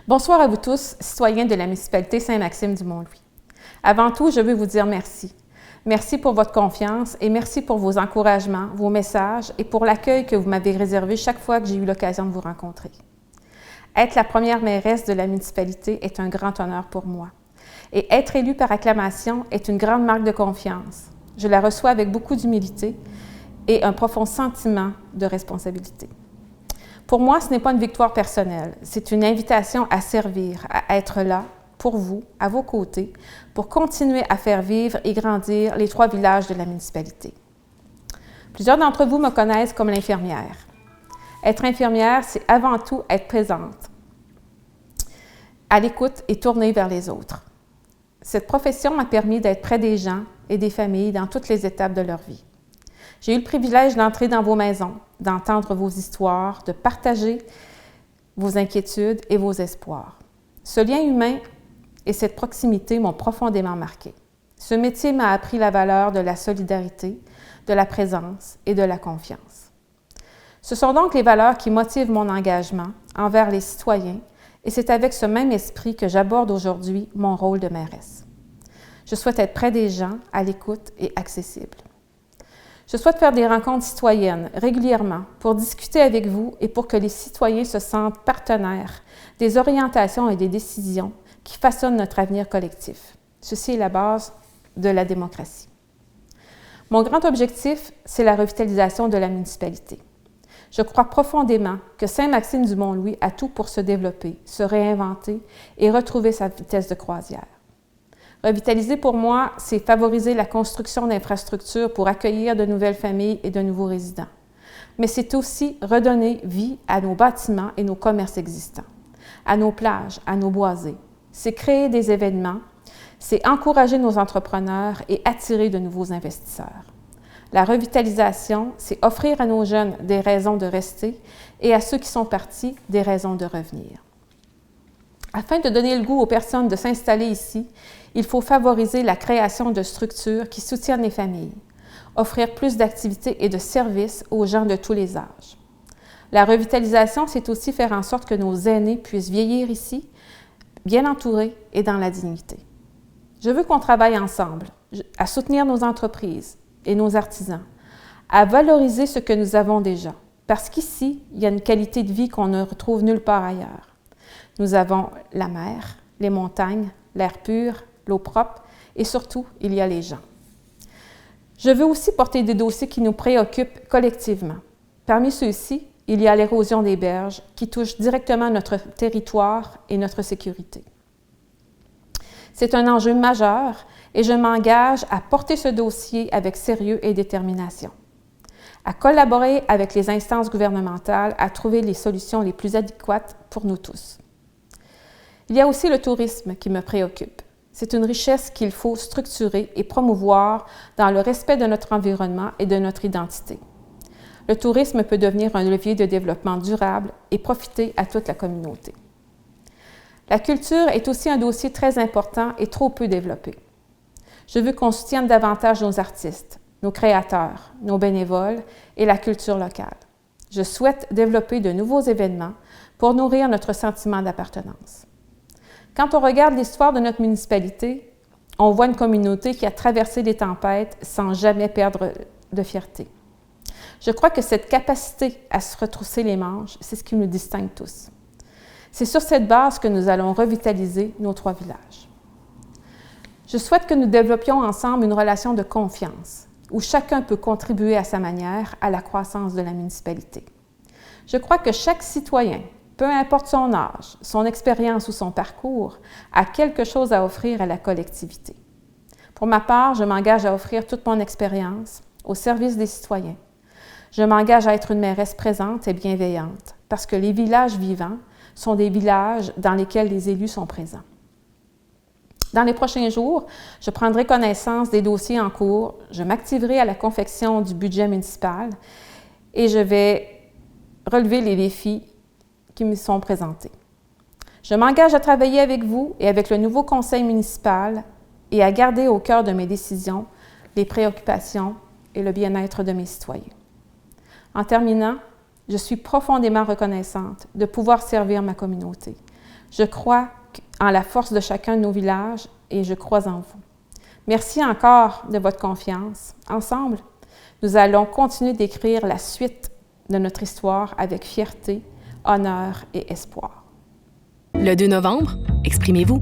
Bonsoir à vous tous, citoyens de la municipalité Saint-Maxime du Mont-Louis. Avant tout, je veux vous dire merci. Merci pour votre confiance et merci pour vos encouragements, vos messages et pour l'accueil que vous m'avez réservé chaque fois que j'ai eu l'occasion de vous rencontrer. Être la première mairesse de la municipalité est un grand honneur pour moi. Et être élue par acclamation est une grande marque de confiance. Je la reçois avec beaucoup d'humilité et un profond sentiment de responsabilité. Pour moi, ce n'est pas une victoire personnelle, c'est une invitation à servir, à être là, pour vous, à vos côtés, pour continuer à faire vivre et grandir les 3 villages de la municipalité. Plusieurs d'entre vous me connaissent comme l'infirmière. Être infirmière, c'est avant tout être présente, à l'écoute et tournée vers les autres. Cette profession m'a permis d'être près des gens et des familles dans toutes les étapes de leur vie. J'ai eu le privilège d'entrer dans vos maisons, d'entendre vos histoires, de partager vos inquiétudes et vos espoirs. Ce lien humain et cette proximité m'ont profondément marqué. Ce métier m'a appris la valeur de la solidarité, de la présence et de la confiance. Ce sont donc les valeurs qui motivent mon engagement envers les citoyens et c'est avec ce même esprit que j'aborde aujourd'hui mon rôle de mairesse. Je souhaite être près des gens, à l'écoute et accessible. Je souhaite faire des rencontres citoyennes régulièrement pour discuter avec vous et pour que les citoyens se sentent partenaires des orientations et des décisions qui façonnent notre avenir collectif. Ceci est la base de la démocratie. Mon grand objectif, c'est la revitalisation de la municipalité. Je crois profondément que Saint-Maxime du Mont-Louis a tout pour se développer, se réinventer et retrouver sa vitesse de croisière. Revitaliser pour moi, c'est favoriser la construction d'infrastructures pour accueillir de nouvelles familles et de nouveaux résidents. Mais c'est aussi redonner vie à nos bâtiments et nos commerces existants, à nos plages, à nos boisés. C'est créer des événements, c'est encourager nos entrepreneurs et attirer de nouveaux investisseurs. La revitalisation, c'est offrir à nos jeunes des raisons de rester et à ceux qui sont partis des raisons de revenir. Afin de donner le goût aux personnes de s'installer ici, il faut favoriser la création de structures qui soutiennent les familles, offrir plus d'activités et de services aux gens de tous les âges. La revitalisation, c'est aussi faire en sorte que nos aînés puissent vieillir ici, bien entourés et dans la dignité. Je veux qu'on travaille ensemble à soutenir nos entreprises et nos artisans, à valoriser ce que nous avons déjà, parce qu'ici, il y a une qualité de vie qu'on ne retrouve nulle part ailleurs. Nous avons la mer, les montagnes, l'air pur, l'eau propre et surtout, il y a les gens. Je veux aussi porter des dossiers qui nous préoccupent collectivement. Parmi ceux-ci, il y a l'érosion des berges qui touche directement notre territoire et notre sécurité. C'est un enjeu majeur et je m'engage à porter ce dossier avec sérieux et détermination, à collaborer avec les instances gouvernementales à trouver les solutions les plus adéquates pour nous tous. Il y a aussi le tourisme qui me préoccupe. C'est une richesse qu'il faut structurer et promouvoir dans le respect de notre environnement et de notre identité. Le tourisme peut devenir un levier de développement durable et profiter à toute la communauté. La culture est aussi un dossier très important et trop peu développé. Je veux qu'on soutienne davantage nos artistes, nos créateurs, nos bénévoles et la culture locale. Je souhaite développer de nouveaux événements pour nourrir notre sentiment d'appartenance. Quand on regarde l'histoire de notre municipalité, on voit une communauté qui a traversé des tempêtes sans jamais perdre de fierté. Je crois que cette capacité à se retrousser les manches, c'est ce qui nous distingue tous. C'est sur cette base que nous allons revitaliser nos 3 villages. Je souhaite que nous développions ensemble une relation de confiance, où chacun peut contribuer à sa manière à la croissance de la municipalité. Je crois que chaque citoyen, peu importe son âge, son expérience ou son parcours, a quelque chose à offrir à la collectivité. Pour ma part, je m'engage à offrir toute mon expérience au service des citoyens. Je m'engage à être une mairesse présente et bienveillante, parce que les villages vivants sont des villages dans lesquels les élus sont présents. Dans les prochains jours, je prendrai connaissance des dossiers en cours, je m'activerai à la confection du budget municipal et je vais relever les défis qui me sont présentés. Je m'engage à travailler avec vous et avec le nouveau conseil municipal et à garder au cœur de mes décisions les préoccupations et le bien-être de mes citoyens. En terminant, je suis profondément reconnaissante de pouvoir servir ma communauté. Je crois en la force de chacun de nos villages et je crois en vous. Merci encore de votre confiance. Ensemble, nous allons continuer d'écrire la suite de notre histoire avec fierté, honneur et espoir. Le 2 novembre, exprimez-vous.